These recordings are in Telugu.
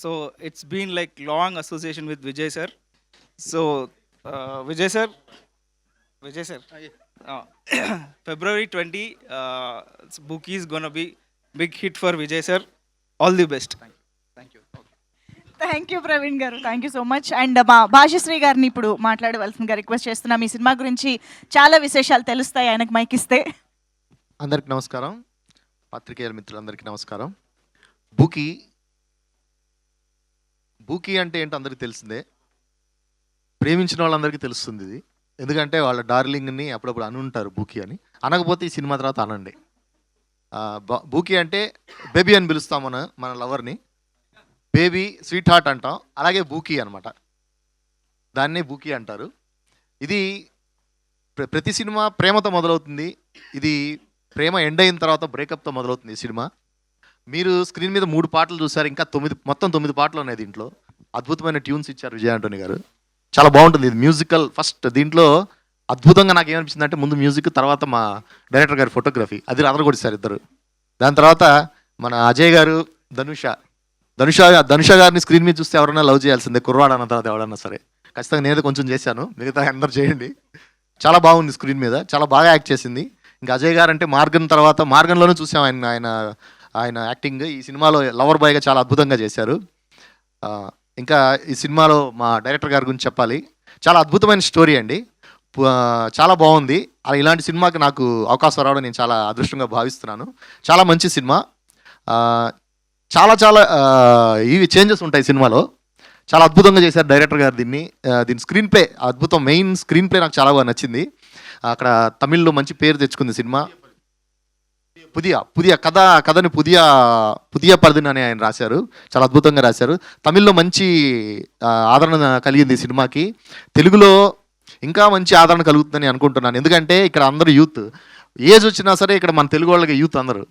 So it's been like long association with Vijay sir. So Vijay sir, Vijay sir, uh, February 20, book is gonna be big hit for Vijay sir. All the best. Thank you. Thank you Praveen garu, thank you so much. And మా భాషశ్రీ గారిని ఇప్పుడు మాట్లాడవలసిందిగా రిక్వెస్ట్ చేస్తున్నాం. ఈ సినిమా గురించి చాలా విశేషాలు తెలుస్తాయి ఆయనకు మైక్ ఇస్తే. అందరికి నమస్కారం, పత్రికేయుల మిత్రులందరికీ నమస్కారం. బూకీ బూకీ అంటే ఏంటో అందరికీ తెలిసిందే, ప్రేమించిన వాళ్ళందరికీ తెలుస్తుంది ఇది. ఎందుకంటే వాళ్ళ డార్లింగ్ని అప్పుడప్పుడు అనుంటారు బూకీ అని. అనకపోతే ఈ సినిమా తర్వాత అనండి. బూకీ అంటే బేబీ అని పిలుస్తాం మన లవర్ని. బేబీ స్వీట్ హార్ట్ అంటాం, అలాగే బూకీ అనమాట, దాన్నే బూకీ అంటారు. ఇది ప్రతి సినిమా ప్రేమతో మొదలవుతుంది. ఇది ప్రేమ ఎండ్ అయిన తర్వాత బ్రేకప్తో మొదలవుతుంది ఈ సినిమా. మీరు స్క్రీన్ మీద 3 పాటలు చూసారు, ఇంకా మొత్తం 9 పాటలు ఉన్నాయి దీంట్లో. అద్భుతమైన ట్యూన్స్ ఇచ్చారు విజయ్ ఆంటోనీ గారు, చాలా బాగుంటుంది ఇది మ్యూజికల్. ఫస్ట్ దీంట్లో అద్భుతంగా నాకు ఏమనిపించింది అంటే, ముందు మ్యూజిక్, తర్వాత మా డైరెక్టర్ గారి ఫోటోగ్రఫీ, అది అదరగొట్టేశారు ఇద్దరు. దాని తర్వాత మన అజయ్ గారు, ధనుష గారిని స్క్రీన్ మీద చూస్తే ఎవరైనా లవ్ చేయాల్సిందే, కుర్రాడు అన్న తర్వాత ఎవడన్నా సరే. ఖచ్చితంగా నేనైతే కొంచెం చేశాను, మిగతా అందరు చేయండి. చాలా బాగుంది స్క్రీన్ మీద, చాలా బాగా యాక్ట్ చేసింది. ఇంకా అజయ్ గారు అంటే మార్గన్లోనే చూసాం ఆయన యాక్టింగ్. ఈ సినిమాలో లవర్ బాయ్గా చాలా అద్భుతంగా చేశారు. ఇంకా ఈ సినిమాలో మా డైరెక్టర్ గారి గురించి చెప్పాలి. చాలా అద్భుతమైన స్టోరీ అండి, చాలా బాగుంది. ఇలాంటి సినిమాకి నాకు అవకాశం రావడం నేను చాలా అదృష్టంగా భావిస్తున్నాను. చాలా మంచి సినిమా, చాలా ఇవి చేంజెస్ ఉంటాయి సినిమాలో. చాలా అద్భుతంగా చేశారు డైరెక్టర్ గారు దీని స్క్రీన్ ప్లే అద్భుతం. మెయిన్ స్క్రీన్ ప్లే నాకు చాలా బాగా నచ్చింది. అక్కడ తమిళ్లో మంచి పేరు తెచ్చుకుంది సినిమా. పుదియ కథని పుదియ పరిధిని అని ఆయన రాశారు, చాలా అద్భుతంగా రాశారు. తమిళ్లో మంచి ఆదరణ కలిగింది సినిమాకి. తెలుగులో ఇంకా మంచి ఆదరణ కలుగుతుందని అనుకుంటున్నాను. ఎందుకంటే ఇక్కడ అందరూ యూత్, ఏజ్ వచ్చినా సరే ఇక్కడ మన తెలుగు వాళ్ళకి యూత్ అందరూ,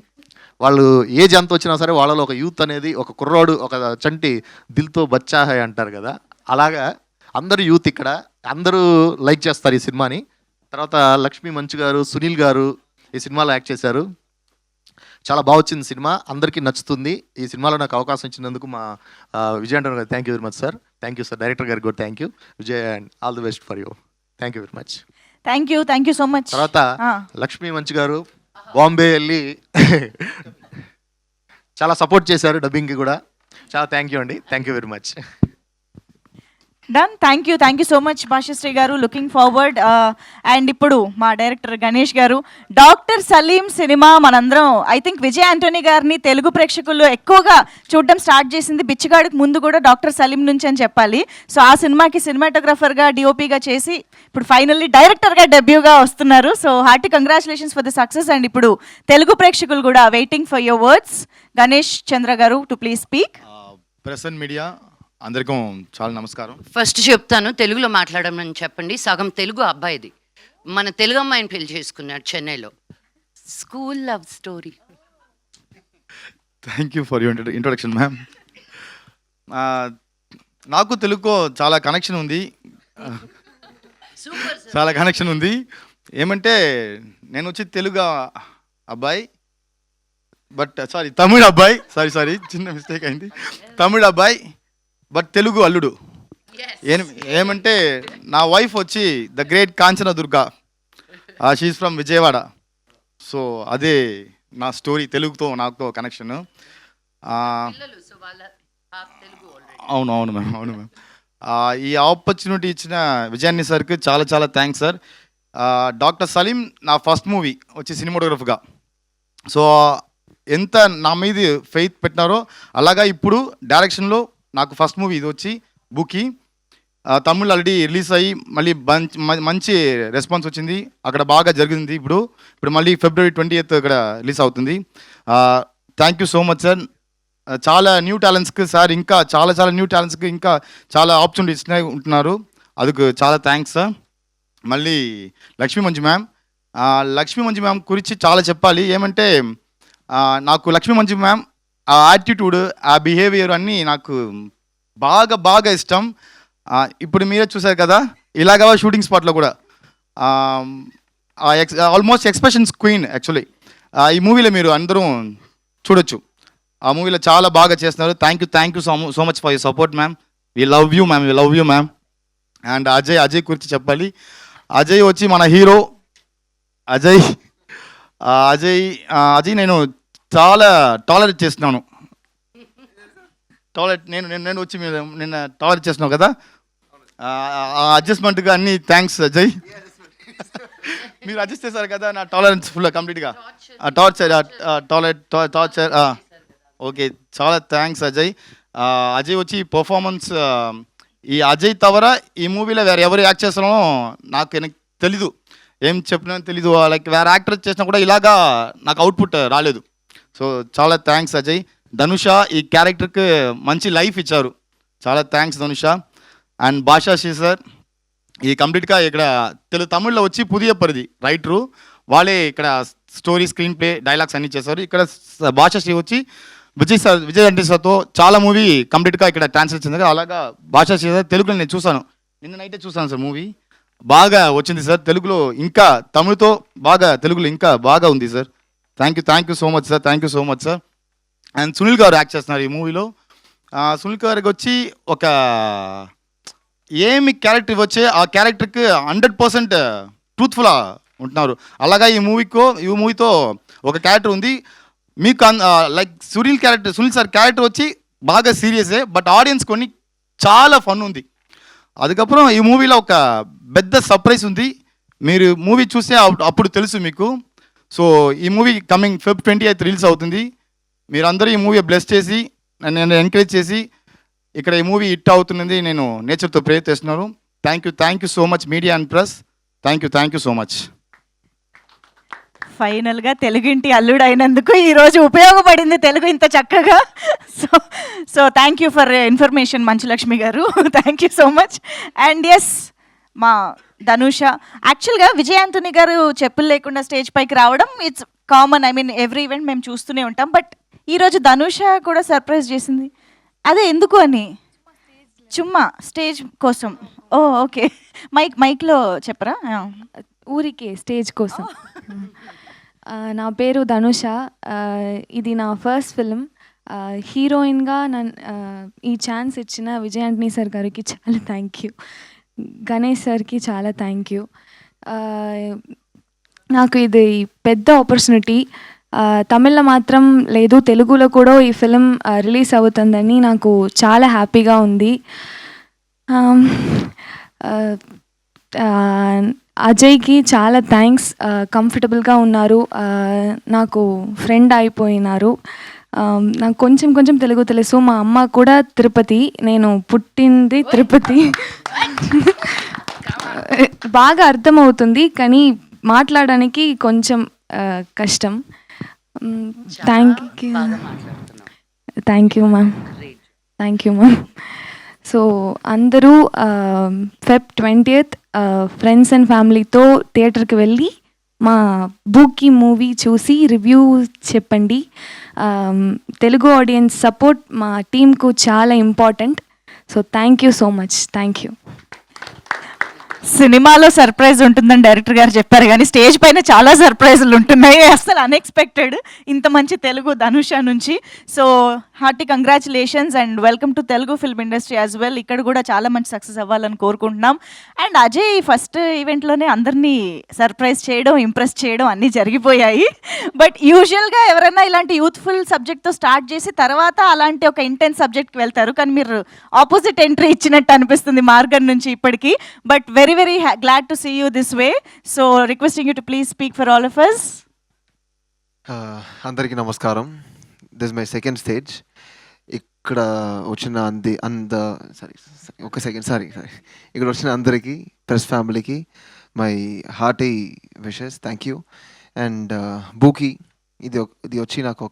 వాళ్ళు ఏజ్ ఎంత వచ్చినా సరే వాళ్ళలో ఒక యూత్ అనేది, ఒక కుర్రాడు, ఒక చంటి దిల్తో బచ్చా హై అంటారు కదా, అలాగా అందరూ యూత్ ఇక్కడ, అందరూ లైక్ చేస్తారు ఈ సినిమాని. తర్వాత లక్ష్మీ మంచు గారు, సునీల్ గారు ఈ సినిమాలో యాక్ట్ చేశారు. చాలా బాగా వచ్చింది సినిమా, అందరికీ నచ్చుతుంది. ఈ సినిమాలో నాకు అవకాశం ఇచ్చినందుకు మా విజయ్ అంటోనీ గారు thank you very much sir. Thank you sir. Director గారికి కూడా thank you. Vijay and all the best for you. Thank you very much. Thank you so much. తర్వాత లక్ష్మీ మంచు గారు బాంబే వెళ్ళి చాలా సపోర్ట్ చేశారు డబ్బింగ్కి కూడా. చాలా థ్యాంక్ యూ అండి, thank you very much. Done. Thank you so much Bhashasri garu. Looking forward. And ఇప్పుడు మా director Ganesh garu, doctor Saleem cinema మనందరం ఐ థింక్ విజయ్ ఆంటోనీ గారిని తెలుగు ప్రేక్షకుల్లో ఎక్కువగా చూడడం స్టార్ట్ చేసింది బిచ్చగాడికి ముందు కూడా డాక్టర్ సలీం నుంచి అని చెప్పాలి. సో ఆ సినిమాకి సినిమాటోగ్రఫర్గా, డిఓపిగా చేసి ఇప్పుడు ఫైనల్లీ డైరెక్టర్గా డెబ్యూగా వస్తున్నారు. So hearty congratulations for the success. And ఇప్పుడు తెలుగు ప్రేక్షకులు కూడా waiting for your words. Ganesh Chandra garu to please speak. Press and media అందరికీ చాలా నమస్కారం. ఫస్ట్ చెప్తాను, తెలుగులో మాట్లాడమని చెప్పండి. సగం తెలుగు అబ్బాయిది, మన తెలుగు అమ్మాయిని పెళ్లి చేసుకున్నాడు చెన్నైలో. School love story. Thank you for your introduction ma'am. నాకు తెలుగులో చాలా కనెక్షన్ ఉంది, చాలా కనెక్షన్ ఉంది. ఏమంటే నేను వచ్చి తెలుగు అబ్బాయి, బట్ తమిళ అబ్బాయి, సారీ చిన్న మిస్టేక్ అయింది. తమిళ అబ్బాయి బట్ తెలుగు అల్లుడు. ఏమంటే నా వైఫ్ వచ్చి the great Kanchana Durga, she's from Vijayawada. So అదే నా స్టోరీ, తెలుగుతో నాకుతో కనెక్షన్. అవును మ్యామ్. ఈ ఆపర్చునిటీ ఇచ్చిన విజయాన్ని సార్కి చాలా థ్యాంక్స్ సార్. డాక్టర్ సలీం నా ఫస్ట్ మూవీ వచ్చి సినిమాటోగ్రఫర్గా. సో ఎంత నా మీద ఫెయిత్ పెట్టినారో అలాగా ఇప్పుడు డైరెక్షన్లో నాకు ఫస్ట్ మూవీ ఇది వచ్చి బుకీ. తమిళ్ ఆల్రెడీ రిలీజ్ అయ్యి మళ్ళీ మంచి రెస్పాన్స్ వచ్చింది, అక్కడ బాగా జరిగింది. ఇప్పుడు మళ్ళీ February 20th ఇక్కడ రిలీజ్ అవుతుంది. Thank you so much sir. చాలా న్యూ టాలెంట్స్కి సార్, ఇంకా చాలా న్యూ టాలెంట్స్కి ఇంకా చాలా ఆపర్చునిటీస్ ఉంటున్నారు, అందుకు చాలా థ్యాంక్స్ సార్. మళ్ళీ లక్ష్మీ మంజు మ్యామ్ గురించి చాలా చెప్పాలి. ఏమంటే నాకు లక్ష్మీ మంజు మ్యామ్ ఆ యాటిట్యూడ్, ఆ బిహేవియర్ అన్నీ నాకు బాగా ఇష్టం. ఇప్పుడు మీరే చూసారు కదా, ఇలాగా షూటింగ్ స్పాట్లో కూడా ఆల్మోస్ట్ ఎక్స్ప్రెషన్స్ క్వీన్ యాక్చువల్లీ. ఈ మూవీలో మీరు అందరూ చూడొచ్చు. ఆ మూవీలో చాలా బాగా చేస్తున్నారు. Thank you so much for your support ma'am. We love you ma'am. And Ajay గురించి చెప్పాలి. అజయ్ వచ్చి మన హీరో. అజయ్ నేను చాలా టాలరేట్ చేస్తున్నాను. నేను వచ్చి మీరు నిన్న టాలరేట్ చేస్తున్నావు కదా, అడ్జస్ట్మెంట్గా అన్ని థ్యాంక్స్ అజయ్. మీరు అడ్జస్ట్ చేశారు కదా నా టాలరెన్స్ ఫుల్ కంప్లీట్గా. టార్చర్ ఓకే, చాలా థ్యాంక్స్ అజయ్. అజయ్ వచ్చి పర్ఫార్మెన్స్, ఈ అజయ్ తవర ఈ మూవీలో వేరే ఎవరు యాక్ట్ చేస్తున్నారో నాకు తెలీదు, ఏం చెప్పినా తెలీదు. లైక్ వేరే యాక్టర్ చేసినా కూడా ఇలాగా నాకు అవుట్పుట్ రాలేదు. సో చాలా థ్యాంక్స్ అజయ్. ధనుష ఈ క్యారెక్టర్కి మంచి లైఫ్ ఇచ్చారు, చాలా థ్యాంక్స్ ధనుష. అండ్ భాషా సార్ ఈ కంప్లీట్గా ఇక్కడ తమిళ్లో వచ్చి పుదియ పరిధి రైటరు, వాళ్ళే ఇక్కడ స్టోరీ, స్క్రీన్ ప్లే, డైలాగ్స్ అన్నీ చేశారు. ఇక్కడ భాషా వచ్చి విజయ్ అంటే సార్తో చాలా మూవీ కంప్లీట్గా ఇక్కడ ట్రాన్స్లేట్ చేసింది. అలాగా భాషా సార్ తెలుగులో నేను చూసాను, నిన్న నైటే చూసాను సార్. మూవీ బాగా వచ్చింది సార్ తెలుగులో, ఇంకా తమిళ్తో బాగా తెలుగులో ఇంకా బాగా ఉంది sir. Thank you so much sir. And Sunil గారు యాక్ట్ చేస్తున్నారు ఈ మూవీలో. సునీల్ గారికి వచ్చి ఒక ఏమి క్యారెక్టర్ ఇవ్వచ్చే ఆ క్యారెక్టర్కి 100% ట్రూత్ఫుల్గా ఉంటున్నారు. అలాగా ఈ మూవీతో ఒక క్యారెక్టర్ ఉంది మీకు, లైక్ సునీల్ సార్ క్యారెక్టర్ వచ్చి బాగా సీరియసే, బట్ ఆడియన్స్ కొన్ని చాలా ఫన్ ఉంది. அதுக்கப்புறம் ఈ మూవీలో ఒక పెద్ద సర్ప్రైజ్ ఉంది, మీరు మూవీ చూస్తే అప్పుడు తెలుసు మీకు. సో ఈ మూవీ కమింగ్ Feb 28 రిలీజ్ అవుతుంది. మీరందరూ ఈ మూవీ బ్లెస్ చేసి నన్ను ఎంకరేజ్ చేసి ఇక్కడ ఈ మూవీ హిట్ అవుతున్నది నేను నేచర్తో ప్రేర్ చేస్తున్నాను. Thank you so much media and press. Thank you so much. ఫైనల్గా తెలుగింటి అల్లుడు అయినందుకు ఈరోజు ఉపయోగపడింది తెలుగు ఇంత చక్కగా. So thank you for information Manchu Lakshmi garu. Thank you so much. And yes, మా ధనుష యాక్చువల్గా విజయ్ ఆంటోనీ గారు చెప్పులు లేకుండా స్టేజ్ పైకి రావడం it's common. I mean every event మేము చూస్తూనే ఉంటాం. బట్ ఈరోజు ధనుష కూడా సర్ప్రైజ్ చేసింది, అదే ఎందుకు అని చుమ్మా స్టేజ్ కోసం. ఓ ఓకే, మైక్లో చెప్పరా? ఊరికే స్టేజ్ కోసం. నా పేరు ధనుష. ఇది నా ఫస్ట్ ఫిలిం. హీరోయిన్గా ఈ ఛాన్స్ ఇచ్చిన విజయ్ ఆంటనీ సార్ గారికి చాలా థ్యాంక్ యూ, గణేష్ సార్కి చాలా థ్యాంక్ యూ. నాకు ఇది పెద్ద ఆపర్చునిటీ. తమిళ్లో మాత్రం లేదు, తెలుగులో కూడా ఈ ఫిలిం రిలీజ్ అవుతుందని నాకు చాలా హ్యాపీగా ఉంది. అజయ్కి చాలా థ్యాంక్స్, కంఫర్టబుల్గా ఉన్నారు, నాకు ఫ్రెండ్ అయిపోయినారు. నాకు కొంచెం తెలుగు తెలుసు. మా అమ్మ కూడా తిరుపతి, నేను పుట్టింది తిరుపతి. బాగా అర్థమవుతుంది కానీ మాట్లాడడానికి కొంచెం కష్టం. Thank you ma'am. సో అందరూ Feb 20th ఫ్రెండ్స్ అండ్ ఫ్యామిలీతో థియేటర్కి వెళ్ళి మా బూకీ మూవీ చూసి రివ్యూ చెప్పండి. తెలుగు ఆడియన్స్ సపోర్ట్ మా టీంకు చాలా important. So thank you so much. Thank you. సినిమాలో సర్ప్రైజ్ ఉంటుందని డైరెక్టర్ గారు చెప్పారు, కానీ స్టేజ్ పైన చాలా సర్ప్రైజులు ఉంటున్నాయి, అసలు అన్ఎక్స్పెక్టెడ్ ఇంత మంచి తెలుగు ధనుష నుంచి. So hearty congratulations and welcome to Telugu film industry as well. ఇక్కడ కూడా చాలా మంచి సక్సెస్ అవ్వాలని కోరుకుంటున్నాం. అండ్ అజయ్ ఫస్ట్ ఈవెంట్లోనే అందరినీ సర్ప్రైజ్ చేయడం, ఇంప్రెస్ చేయడం అన్నీ జరిగిపోయాయి. బట్ యూజువల్గా ఎవరైనా ఇలాంటి యూత్ఫుల్ సబ్జెక్ట్తో స్టార్ట్ చేసి తర్వాత అలాంటి ఒక ఇంటెన్స్ సబ్జెక్ట్కి వెళ్తారు, కానీ మీరు ఆపోజిట్ ఎంట్రీ ఇచ్చినట్టు అనిపిస్తుంది మార్గన్ నుంచి ఇప్పటికీ. But very glad to see you this way, so requesting you to please speak for all of us. అందరికీ నమస్కారం. This my second stage. ఇక్కడ వచ్చిన ఇక్కడ వచ్చిన అందరికీ, ప్రెస్ ఫ్యామిలీకి my hearty wishes. Thank you. And Bookie ఇది వచ్చి నాకు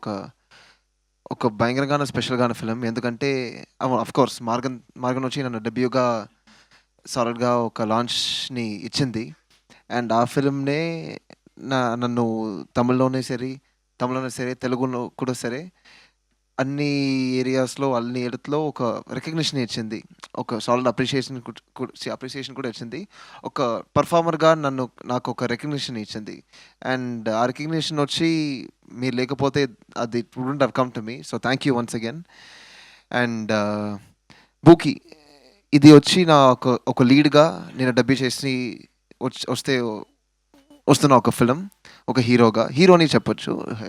ఒక భయంకరంగానే స్పెషల్గానే ఫిలిం. ఎందుకంటే అఫ్కోర్స్ మార్గన్ వచ్చి నన్ను డెబ్యూగా సాలిడ్గా ఒక లాంచ్ని ఇచ్చింది. అండ్ ఆ ఫిలింనే నన్ను తమిళ్లోనే సరే తెలుగులో కూడా సరే అన్ని ఏరియాస్లో అన్ని ఎడతలో ఒక రికగ్నిషన్ ఇచ్చింది. ఒక సాలిడ్ అప్రిషియేషన్ కూడా ఇచ్చింది. ఒక పర్ఫార్మర్గా నాకు ఒక రికగ్నిషన్ ఇచ్చింది. అండ్ ఆ రికగ్నిషన్ వచ్చి మీరు లేకపోతే అది wouldn't have come to me. So thank you once again. And Bookie ఇది వచ్చి నా ఒక లీడ్గా నేను డబ్బీ చేసి వస్తున్న ఒక ఫిలిం, ఒక హీరోని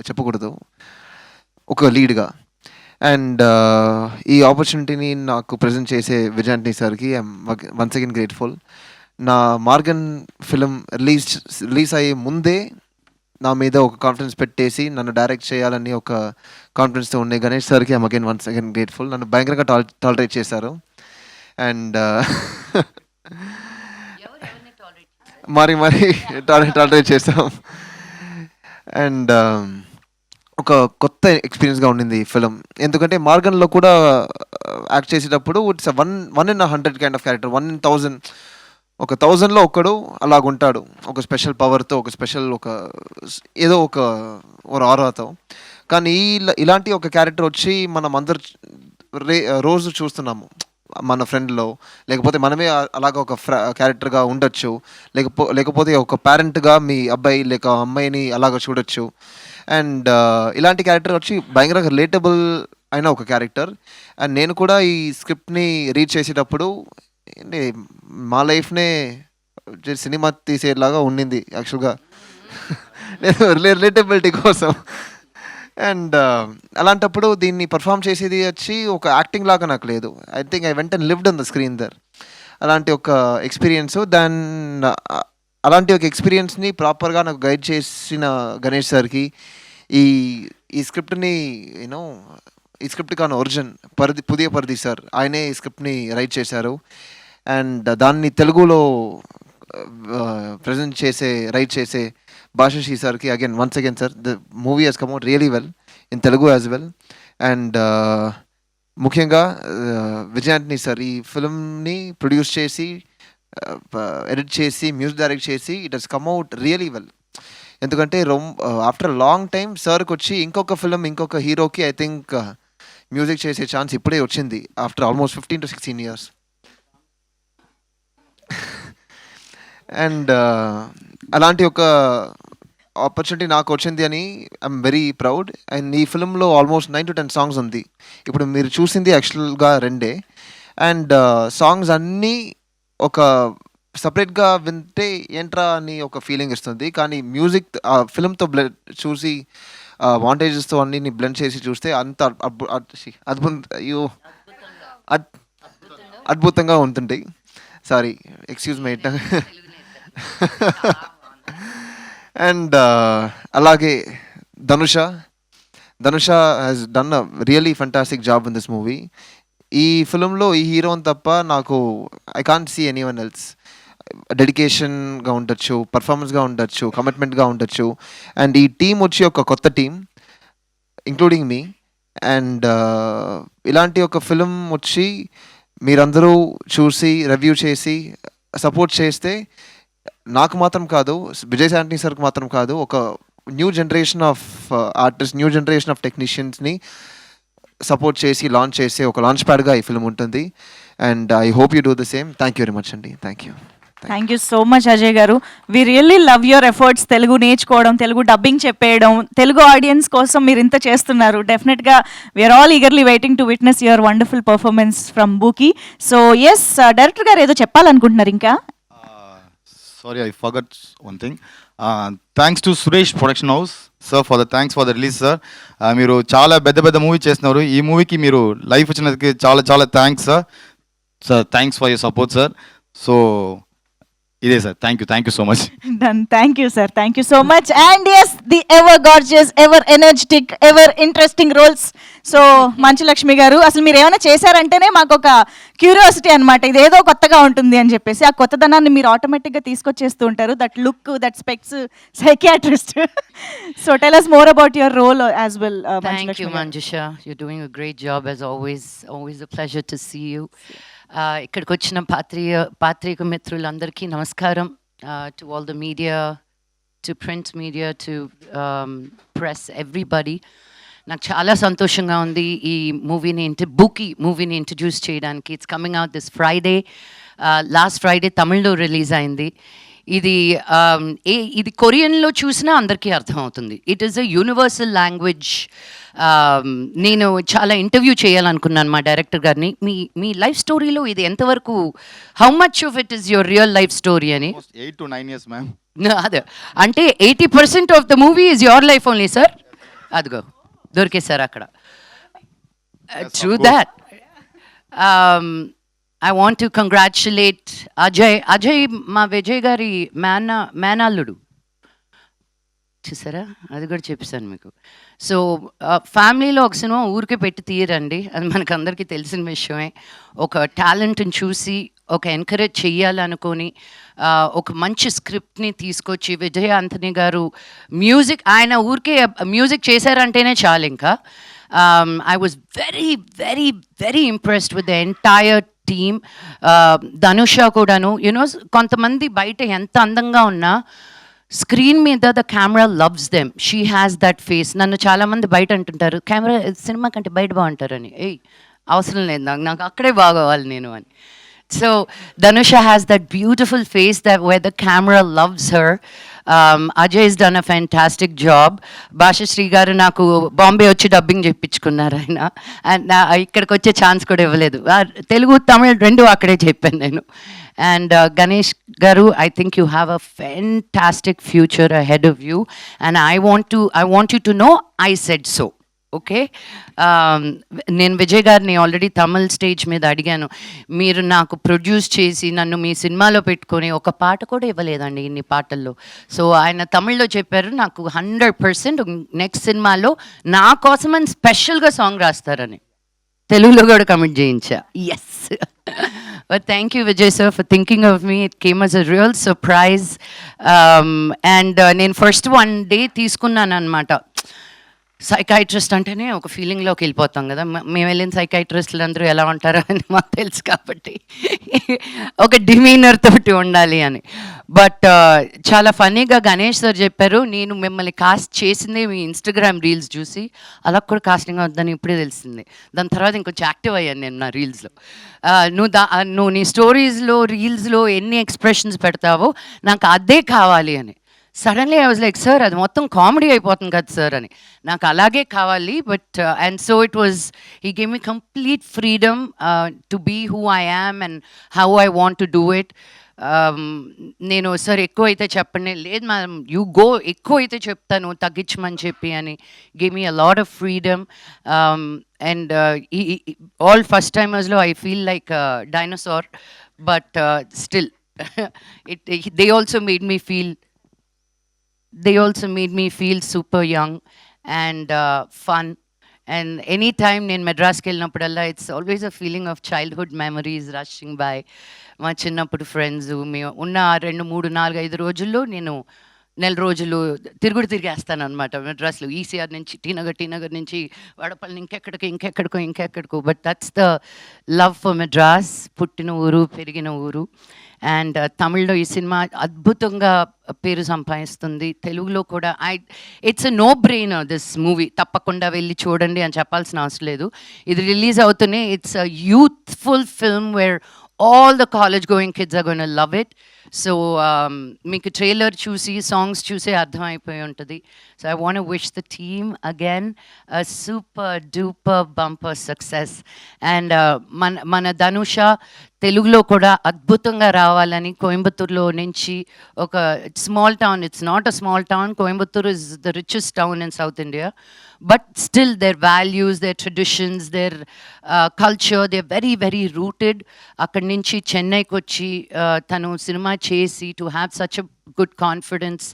చెప్పకూడదు, ఒక లీడ్గా. అండ్ ఈ ఆపర్చునిటీని నాకు ప్రజెంట్ చేసే విజయ్ ఆంటనీ సార్కి ఐఎమ్ వన్స్ అగైన్ గ్రేట్ఫుల్. నా మార్గన్ ఫిలిం రిలీజ్ అయ్యే ముందే నా మీద ఒక కాన్ఫిడెన్స్ పెట్టేసి నన్ను డైరెక్ట్ చేయాలని ఒక కాన్ఫిడెన్స్తో ఉండే గణేష్ సార్కి I'm again once again grateful. నన్ను భయంకరంగా టాలరేట్ చేశారు. అండ్ మరి టాలరేట్ చేస్తాం. అండ్ ఒక కొత్త ఎక్స్పీరియన్స్గా ఉండింది ఈ ఫిలిం. ఎందుకంటే మార్గన్లో కూడా యాక్ట్ చేసేటప్పుడు it's 1 in 100 kind of character, 1 in 1000. ఒక 1000లో ఒక్కడు అలాగుంటాడు, ఒక స్పెషల్ పవర్తో, ఒక స్పెషల్ ఏదో ఒక ఆరాతో. కానీ ఇలాంటి ఒక క్యారెక్టర్ వచ్చి మనం అందరు రోజు చూస్తున్నాము మన ఫ్రెండ్లో, లేకపోతే మనమే అలాగ ఒక క్యారెక్టర్గా ఉండొచ్చు, లేకపోతే ఒక పేరెంట్గా మీ అబ్బాయి లేక అమ్మాయిని అలాగ చూడొచ్చు. అండ్ ఇలాంటి క్యారెక్టర్ వచ్చి భయంకరంగా రిలేటబుల్ అయిన ఒక క్యారెక్టర్. అండ్ నేను కూడా ఈ స్క్రిప్ట్ని రీడ్ చేసేటప్పుడు మా లైఫ్నే సినిమా తీసేలాగా ఉండింది యాక్చువల్గా, రిలేటబిలిటీ కోసం. అండ్ అలాంటప్పుడు దీన్ని పర్ఫామ్ చేసేది వచ్చి ఒక యాక్టింగ్ లాగా నాకు లేదు. I think I went and lived on the screen there. అలాంటి ఒక ఎక్స్పీరియన్స్. అలాంటి ఒక ఎక్స్పీరియన్స్ని ప్రాపర్గా నాకు గైడ్ చేసిన గణేష్ సార్కి, ఈ స్క్రిప్ట్ని ఈ స్క్రిప్ట్ కాని ఒరిజిన్ పుదియ పర్ది సార్, ఆయనే ఈ స్క్రిప్ట్ని రైట్ చేశారు. అండ్ దాన్ని తెలుగులో ప్రజెంట్ రైట్ చేసే భాషశ్రీ సార్కి again once again sir, the movie has come out really well in Telugu as well. And ముఖ్యంగా విజయ్ ఆంటనీ సార్ ఈ ఫిల్మ్ని ప్రొడ్యూస్ చేసి, ఎడిట్ చేసి, మ్యూజిక్ డైరెక్ట్ చేసి, it has come out really well. ఎందుకంటే ఆఫ్టర్ లాంగ్ టైమ్ సార్కి వచ్చి ఇంకొక ఫిలిం, ఇంకొక హీరోకి ఐ థింక్ మ్యూజిక్ చేసే ఛాన్స్ ఇప్పుడే వచ్చింది after almost 15 to 16 years. And అలాంటి ఒక ఆపర్చునిటీ నాకు వచ్చింది అని ఐఎమ్ వెరీ ప్రౌడ్. అండ్ ఈ ఫిలింలో ఆల్మోస్ట్ 9 to 10 సాంగ్స్ ఉంది. ఇప్పుడు మీరు చూసింది యాక్చువల్గా 2. అండ్ సాంగ్స్ అన్నీ ఒక సపరేట్గా వింటే ఏంట్రా అని ఒక ఫీలింగ్ ఇస్తుంది. కానీ మ్యూజిక్ ఫిలింతో చూసి వాంటేజెస్తో అన్ని బ్లెండ్ చేసి చూస్తే అంత అద్భుతంగా ఉంటుంది. Sorry, excuse my. అండ్ అలాగే Dhanush has done a really fantastic job in this movie. ఈ ఫిలింలో ఈ హీరోని తప్ప నాకు I can't see anyone else. డెడికేషన్గా ఉండొచ్చు, పర్ఫార్మెన్స్గా ఉండొచ్చు, కమిట్మెంట్గా ఉండొచ్చు. అండ్ ఈ టీం వచ్చి ఒక కొత్త టీం ఇంక్లూడింగ్ మీ. అండ్ ఇలాంటి ఒక ఫిలిం వచ్చి మీరందరూ చూసి రివ్యూ చేసి సపోర్ట్ చేస్తే నాకు మాత్రం కాదు, విజయ్ ఆంటనీ సార్కి మాత్రం కాదు, ఒక new generation of artist, new generation of టెక్నీషియన్స్ని సపోర్ట్ చేసి లాంచ్ చేసే ఒక లాంచ్ ప్యాడ్గా ఈ ఫిల్మ్ ఉంటుంది. And I hope you do the same. Thank you very much అండి. Thank you so much Ajay గారు. We really love your efforts. Telugu నేర్చుకోవడం, తెలుగు డబ్బింగ్ చెప్పేయడం, తెలుగు ఆడియన్స్ కోసం మీరు ఇంత చేస్తున్నారు. డెఫినెట్గా we are all eagerly waiting to witness your wonderful performance from Booki. So yes, director గారు ఏదో చెప్పాలనుకుంటున్నారు ఇంకా? Sorry, I forgot one thing. Thanks to Suresh Production House, sir, thanks for the release, sir. మీరు చాలా పెద్ద మూవీ చేస్తున్నారు. ఈ మూవీకి మీరు లైఫ్ వచ్చినందుకు చాలా thanks sir. Sir thanks for your support sir. So ఇదే sir, thank you so much. Done. Thank you, sir. Thank you so much. And yes, the ever gorgeous, ever energetic, ever interesting roles. So Manchu Lakshmi గారు, అసలు మీరు ఏమైనా చేశారంటేనే మాకు ఒక క్యూరియాసిటీ అనమాట, ఇదేదో కొత్తగా ఉంటుంది అని చెప్పేసి. ఆ కొత్తదనాన్ని మీరు ఆటోమేటిక్గా తీసుకొచ్చేస్తూ ఉంటారు. That look, that specs, psychiatrist. So tell us more about your role as well. Thank you, Manjusha. You're doing a great job as always. Always a pleasure to see you. ఇక్కడికి వచ్చిన పాత్రిక మిత్రులందరికీ నమస్కారం. To all the media, to print media, to press, everybody. నాకు చాలా సంతోషంగా ఉంది ఈ మూవీని బూకీ మూవీని ఇంట్రడ్యూస్ చేయడానికి. It's coming out this Friday. Last Friday తమిళ్లో రిలీజ్ అయింది. ఇది కొరియన్లో చూసినా అందరికీ అర్థమవుతుంది. It is a universal language. నేను చాలా ఇంటర్వ్యూ చేయాలనుకున్నాను మా డైరెక్టర్ గారిని. మీ లైఫ్ స్టోరీలో ఇది ఎంతవరకు, how much of it is your real life story అని. 8 to 9 years, ma'am. అదే అంటే 80% of the movie is your life only sir. అదిగో దొరికేశారు అక్కడ. True that. I want to congratulate Ajay మా విజయ్ గారి మేనల్లుడు. చూసారా, అది కూడా చెప్పేశాను మీకు. సో ఫ్యామిలీలో ఒక సినిమా ఊరికే పెట్టి తీయరండి, అది మనకు అందరికీ తెలిసిన విషయమే. ఒక టాలెంట్ని చూసి ఒక ఎంకరేజ్ చెయ్యాలనుకొని ఒక మంచి స్క్రిప్ట్ని తీసుకొచ్చి విజయ్ ఆంథనీ గారు మ్యూజిక్, ఆయన ఊరికే మ్యూజిక్ చేశారంటేనే చాలు ఇంకా. I was very very very impressed with the entire team. Dhanush కూడాను. యూనో కొంతమంది బయట ఎంత అందంగా ఉన్నా స్క్రీన్ మీద the camera loves them. She has that face. నన్ను చాలామంది బయట అంటుంటారు కెమెరా సినిమా కంటే బయట బాగుంటారని. అవసరం లేదు నాకు అక్కడే బాగోవాలి నేను అని. So Dhanusha has that beautiful face that where the camera loves her. Ajay has done a fantastic job. Basha Sri garu naku Bombay వచ్చి డబ్బింగ్ చెప్పించుకున్నారు ఆయన. అండ్ ఇక్కడికి వచ్చే ఛాన్స్ కూడా ఇవ్వలేదు. తెలుగు తమిళ్ రెండు అక్కడే చెప్పాను నేను. అండ్ గణేష్ గారు, I think you have a fantastic future ahead of you and I want you to know I said so. Okay, నేను విజయ్ గారిని ఆల్రెడీ తమిళ్ స్టేజ్ మీద అడిగాను, మీరు నాకు ప్రొడ్యూస్ చేసి నన్ను మీ సినిమాలో పెట్టుకొని ఒక పాట కూడా ఇవ్వలేదండి ఇన్ని పాటల్లో. సో ఆయన తమిళ్లో చెప్పారు నాకు 100% నెక్స్ట్ సినిమాలో నా కోసమని స్పెషల్గా సాంగ్ రాస్తారని. తెలుగులో కూడా కమిట్ చేయించా. Yes. But thank you Vijay sir for thinking of me. It came as a real surprise. And నేను ఫస్ట్ 1 day తీసుకున్నాను అనమాట. సైకాట్రిస్ట్ అంటేనే ఒక ఫీలింగ్లోకి వెళ్ళిపోతాం కదా. మేము వెళ్ళిన సైకాట్రిస్టులు అందరూ ఎలా ఉంటారో అని మాకు తెలుసు కాబట్టి ఒక డిమీనర్ తోటి ఉండాలి అని. బట్ చాలా ఫన్నీగా గణేష్ సార్ చెప్పారు, నేను మిమ్మల్ని కాస్ట్ చేసిందే మీ ఇన్స్టాగ్రామ్ రీల్స్ చూసి, అలా కూడా కాస్టింగ్ అవుతుందని ఇప్పుడే తెలిసింది. దాని తర్వాత ఇంకొంచెం యాక్టివ్ అయ్యాను నేను నా రీల్స్లో. నువ్వు నీ స్టోరీస్లో రీల్స్లో ఎన్ని ఎక్స్ప్రెషన్స్ పెడతావో నాకు అదే కావాలి అని. Suddenly I was like, sir అది మొత్తం కామెడీ అయిపోతుంది కదా సార్ అని. నాకు అలాగే కావాలి. But and so it was, he gave me complete freedom to be who I am and how I want to do it. నేను సార్ ఎక్కువ అయితే చెప్పండి, లేదు మ్యామ్ యూ గో, ఎక్కువ అయితే చెప్తాను తగ్గించమని చెప్పి అని. Give me a lot of freedom. And all first టైమర్స్లో I feel like dinosaur, but still they also made me feel super young and fun. And anytime నేను మెడ్రాస్కి వెళ్ళినప్పుడల్లా it's always a feeling of childhood memories rushing by. మా చిన్నప్పుడు ఫ్రెండ్స్, మేము ఉన్న 2, 3, 4, 5 రోజుల్లో నేను నెల రోజులు తిరిగేస్తాను అనమాట మెడ్రాస్లో. ఈసీఆర్ నుంచి టీనగర్ నుంచి వడపల్లి, ఇంకెక్కడికో. But that's the love for Madras. పుట్టిన ఊరు, పెరిగిన ఊరు. అండ్ తమిళ్లో ఈ సినిమా అద్భుతంగా పేరు సంపాదిస్తుంది. తెలుగులో కూడా it's a no brainer this movie. తప్పకుండా వెళ్ళి చూడండి అని చెప్పాల్సిన అవసరం లేదు. ఇది రిలీజ్ అవుతూనే it's a youthful film where all the college going kids are going to love it. So మీకు ట్రైలర్ చూసి సాంగ్స్ చూసే అర్థమైపోయి ఉంటుంది. So I want to wish the team again a super duper bumper success. And మన ధనుష తెలుగులో కూడా అద్భుతంగా రావాలని కోయంబత్తూరులో నుంచి ఒక small town, it's not a small town, Coimbatore is the richest town in south India, but still their values, their traditions, their culture, they're very very rooted. అక్కడి నుంచి చెన్నైకి వచ్చి తను సినిమా చేసి to have such a good confidence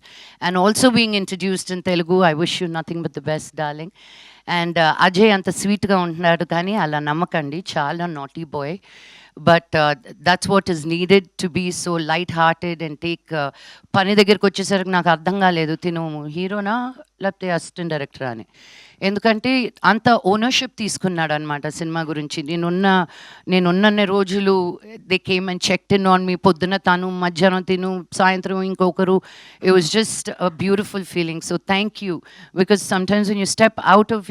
and also being introduced in Telugu, I wish you nothing but the best darling. And Ajay అంత స్వీట్గా ఉంటున్నాడు కానీ అలా నమ్మకండి, చాలా naughty boy. But that's what is needed to be so light hearted and take పని దగ్గరికి వచ్చేసరికి నాకు అర్థం కాలేదు తిను హీరోనా లేకపోతే అసిస్టెంట్ డైరెక్టరా అని. ఎందుకంటే అంత ఓనర్షిప్ తీసుకున్నాడు అనమాట సినిమా గురించి. నేనున్న రోజులు they came and checked in on me. పొద్దున తను, మధ్యాహ్నం తిను, సాయంత్రం ఇంకొకరు. It was just a beautiful feeling. So thank you, because sometimes when you step out of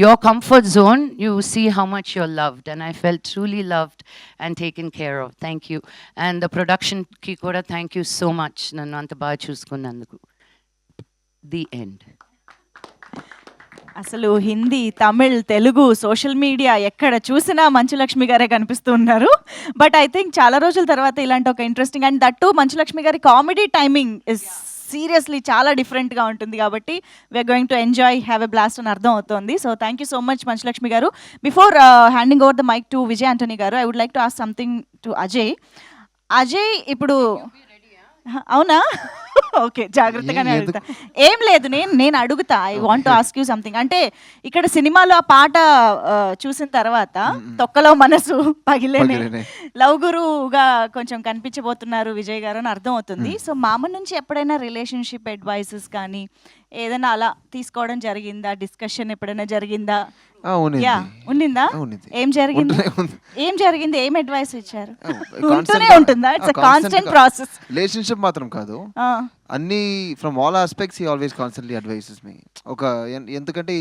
your comfort zone, you see how much you're loved, and I felt truly loved and taken care of. Thank you. And the production ki kuda thank you so much, nannu anta baga chusukunnanduku. The end. అసలు హిందీ, తమిళ్, తెలుగు, సోషల్ మీడియా ఎక్కడ చూసినా మంచులక్ష్మి గారే కనిపిస్తూ ఉన్నారు. బట్ ఐ థింక్ చాలా రోజుల తర్వాత ఇలాంటి ఒక ఇంట్రెస్టింగ్ అండ్ దట్టు మంచులక్ష్మి గారి కామెడీ టైమింగ్ ఇస్ సీరియస్లీ చాలా డిఫరెంట్గా ఉంటుంది కాబట్టి we are going to enjoy, have a blast అని అర్థం అవుతుంది. So thank you so much Manchu Lakshmi గారు. Before handing over the mic to Vijay Antony గారు, I would like to ask something to Ajay. Ajay ఇప్పుడు అవునా? ఓకే, జాగ్రత్తగానే అడుగుతా. ఏం లేదు, నేను అడుగుతా. I want to ask you something. అంటే ఇక్కడ సినిమాలో ఆ పాట చూసిన తర్వాత తొక్కలో మనసు పగిలేనే లవ్ గురువుగా కొంచెం కనిపించబోతున్నారు విజయ్ గారు అని అర్థం అవుతుంది. సో మామ నుంచి ఎప్పుడైనా రిలేషన్షిప్ అడ్వైసెస్ కానీ ఏదైనా అలా తీసుకోవడం జరిగిందా? డిస్కషన్ ఎప్పుడైనా జరిగిందా? ఉండిందా? ఏం జరిగింది? ఏం అడ్వైస్ ఇచ్చారు? ఉంటూనే ఉంటుందా? It's a constant process. Relationship మాత్రం కాదు, అన్ని from all aspects he always constantly advises me. ఎందుకంటే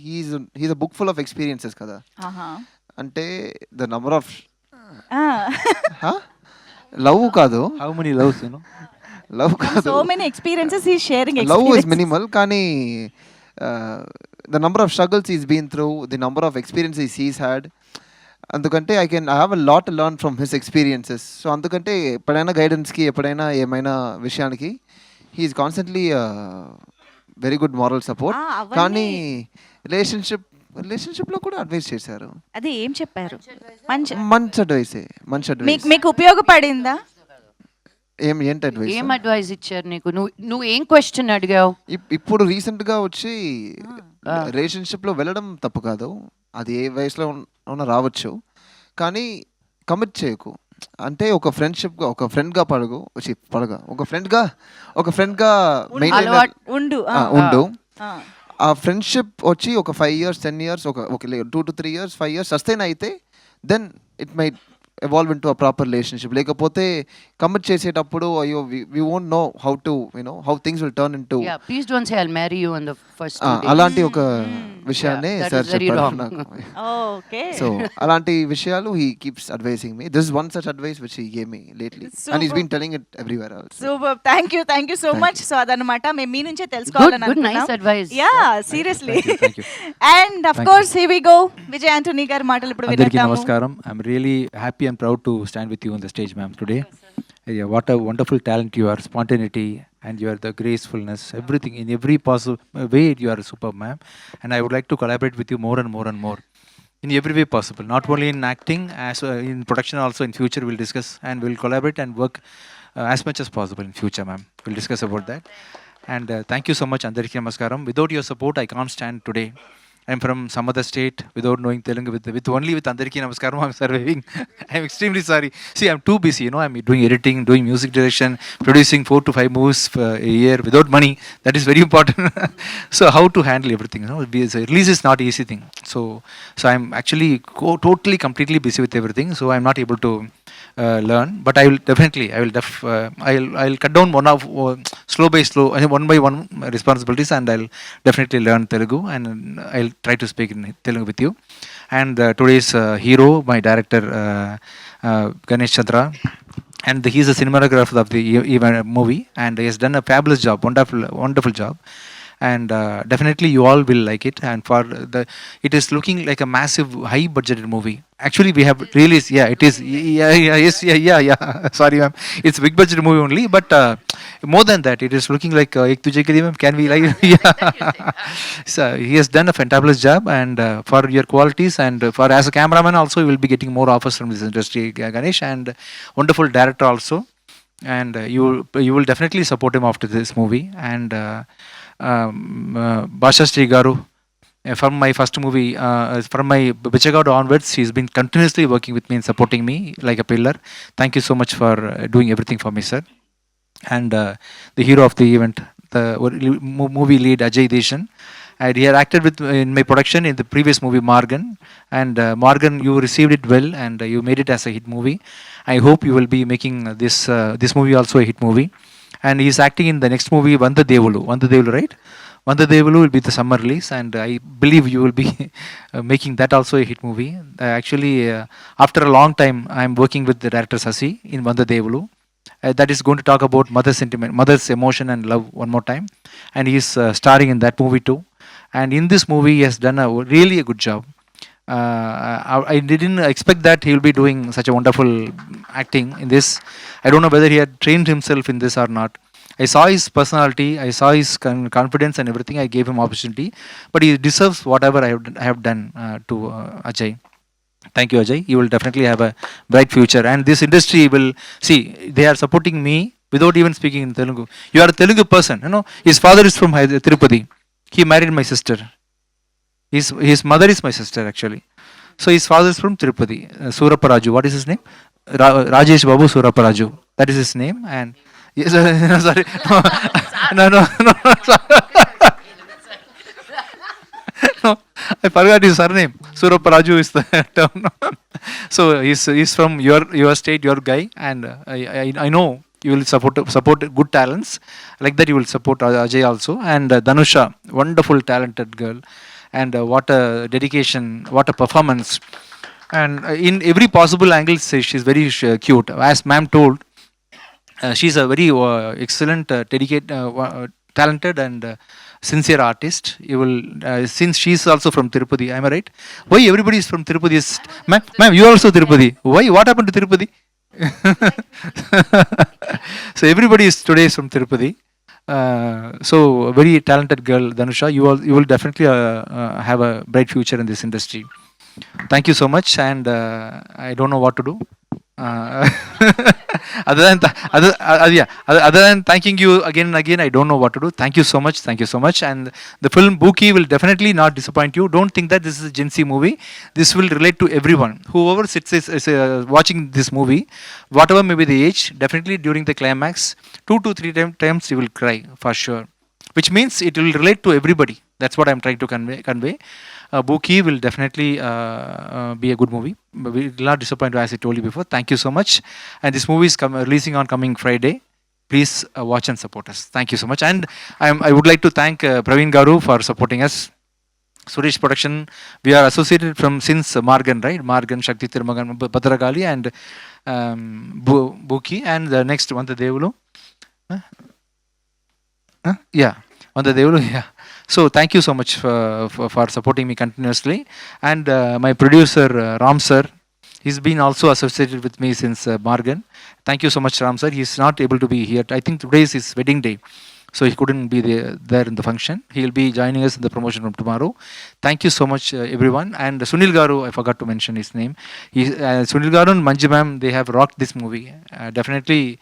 he's a book full of experiences కదా. అంటే ద నంబర్ ఆఫ్ లవ్ కాదు, how many loves you know, love కాదు, so many experiences he sharing. Love is minimal, కానీ the number of struggles he's been through, the number of experiences he's had, అందుకంటే I have a lot to learn from his experiences. So అందుకంటే ఎప్పుడైనా గైడెన్స్కి, ఎప్పుడైనా ఏమైనా విషయానికి he's constantly very good moral support. కానీ రిలేషన్షిప్లో కూడా అడ్వైస్ చేశారు. అది ఏం చెప్పారు? మంచి అడ్వైస్. మీకు ఉపయోగపడిందా? ఏంటి అడ్వైస్? ఏం అడ్వైస్ ఇచ్చారు నీకు? నువ్వు ఏం క్వశ్చన్ అడిగావు? ఇప్పుడు రీసెంట్ గా వచ్చి రిలేషన్షిప్ లో వెళ్ళడం తప్పు కాదు, అది ఏ వయసులో ఉన్నా రావచ్చు, కానీ కమిట్ చేయకు. అంటే ఒక ఫ్రెండ్షిప్ గా, ఒక ఫ్రెండ్ గా పడగు, ఒక ఫ్రెండ్ గా ఉండు. ఆ ఫ్రెండ్షిప్ వచ్చి ఒక 5 years 10 years, ఒక 2 to 3 years 5 years సస్టైన్ అయితే then it might evolve into a proper relationship. లేకపోతే కమిట్ చేసేటప్పుడు అయ్యో we won't know how things will turn into. Yeah, please don't say I'll marry you on the first 2 days. అలాంటి ఒక విషయాన్ని సార్ చెప్పారు నాకు. ఓకే, సో అలాంటి విషయాలు he keeps advising me. This is one such advice which he gave me lately, and he's been telling it everywhere also. Super, thank you so much. So అదన్నమాట, మేము మీ నుంచే తెలుసుకోవాలని Good, nice advice. Yeah, seriously. And of course here we go, Vijay Antony గారి మాటలు ఇప్పుడు అందరికీ విందాము. నమస్కారం. I'm really happy and proud to stand with you on the stage, ma'am, today. Yeah, what a wonderful talent you are, spontaneity, and you are the gracefulness, everything in every possible way you are superb, ma'am. And I would like to collaborate with you more and more and more in every way possible, not only in acting, as in production also. In future we'll discuss and we'll collaborate and work as much as possible in future, ma'am. We'll discuss about that. And thank you so much. Andariki namaskaram. Without your support I can't stand today. I'm from some other state without knowing Telugu. With Andariki Namaskaram, I'm surviving. I'm extremely sorry. See, I'm too busy. I'm doing editing, doing music direction, producing 4 to 5 movies a year without money. That is very important. So how to handle everything? Release is not easy thing. So I'm actually totally, completely busy with everything. So I'm not able to learn. But I will definitely. I'll cut down slow by slow, one by one responsibilities, and I'll definitely learn Telugu, and I'll try to speak in Telugu with you. And today's hero, my director Ganesh Chandra, and he is a cinematographer of the movie, and he has done a fabulous job, wonderful job. And definitely you all will like it. And it is looking like a massive high budgeted movie. Actually we have released, it is, sorry ma'am, it's big budget movie only, but more than that it is looking like Ek Tujhe Ke Liye, ma'am, can we like so he has done a fantabulous job, and for your qualities, and for as a cameraman also you will be getting more offers from this industry, Ganesh, and wonderful director also, and you will definitely support him after this movie. And Basha Sri Garu, from my first movie, from my Bichagadu onwards, she's been continuously working with me and supporting me like a pillar. Thank you so much for doing everything for me, sir. And the hero of the event, the movie lead Ajay Deshan, and he had acted with in my production in the previous movie Morgan. And Morgan, you received it well, and you made it as a hit movie. I hope you will be making this movie also a hit movie. And he is acting in the next movie Vanda Devulu, right? Vanda Devulu will be the summer release, and I believe you will be making that also a hit movie. Actually, after a long time, I am working with the director Sasi in Vanda Devulu. That is going to talk about mother sentiment, mother's emotion and love one more time, and he is starring in that movie too. And in this movie, he has done really a good job. I didn't expect that he will be doing such a wonderful acting in this. I don't know whether he had trained himself in this or not. I saw his personality, I saw his confidence and everything. I gave him opportunity, but he deserves whatever I have done to Ajay. Thank you, Ajay. You will definitely have a bright future, and this industry will see. They are supporting me without even speaking in Telugu. You are a Telugu person, you know. His father is from Tirupati. He married my sister. His mother is my sister actually. So his father is from Tirupati. Suraparaju. What is his name? Rajesh Babu Suraparaju. That is his name. And yes, no, sorry. No. No, I forgot his surname. Suraparaju is the term. So he's from your state, your guy, and I know you will support good talents like that. You will support Ajay also, and Dhanusha, wonderful talented girl, and what a dedication, what a performance, and in every possible angle, she's very cute. As ma'am told, she's a very excellent, dedicated, talented, and sincere artist. You will since she's also from Tirupati. Am I right? Why everybody is from Tirupati? Ma'am, you are also Tirupati. Why? What happened to Tirupati? So everybody is today from Tirupati. So a very talented girl, Dhanusha. You will definitely have a bright future in this industry. Thank you so much, and I don't know what to do. Other than thanking you again and again, I don't know what to do. Thank you so much, and the film Bookie will definitely not disappoint you. Don't think that this is a Gen Z movie. This will relate to everyone. Whoever is watching this movie, whatever may be the age, definitely during the climax, 2 to 3 times you will cry for sure, which means it will relate to everybody. That's what I'm trying to convey. Bookie will definitely be a good movie. We will not disappoint you, as I told you before. Thank you so much. And this movie is releasing on coming Friday. Please watch and support us. Thank you so much. And I would like to thank Praveen Garu for supporting us. Suresh Production, we are associated since Morgan, right? Morgan, Shakti Tirmagan, Bhadragali, and Bookie, and the next one, the Devulu. Yeah, on the Devulu, yeah. So thank you so much for supporting me continuously. And my producer, Ram sir, he's been also associated with me since Morgan. Thank you so much, Ram sir. He's not able to be here. I think today is his wedding day, so he couldn't be there in the function. He'll be joining us in the promotion from tomorrow. Thank you so much, everyone. And Sunil Garu, I forgot to mention his name. Sunil Garu and Manju ma'am, they have rocked this movie. Definitely,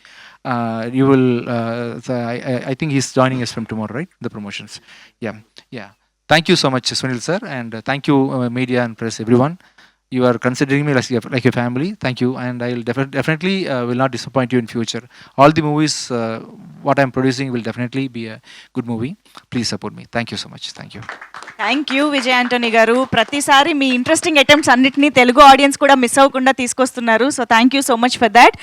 you will. I think he's joining us from tomorrow, right? The promotions. Yeah. Thank you so much, Sunil sir, and thank you, media and press, everyone. You are considering me like a family. Thank you, and I will definitely will not disappoint you in future. All the movies, what I'm producing will definitely be a good movie. Please support me. Thank you so much. Thank you. Thank you Vijay Antony గారు. ప్రతిసారి మీ ఇంట్రెస్టింగ్ అటెంప్ట్స్ అన్నిటినీ తెలుగు ఆడియన్స్ కూడా మిస్ అవ్వకుండా తీసుకొస్తున్నారు. So thank you so much for that.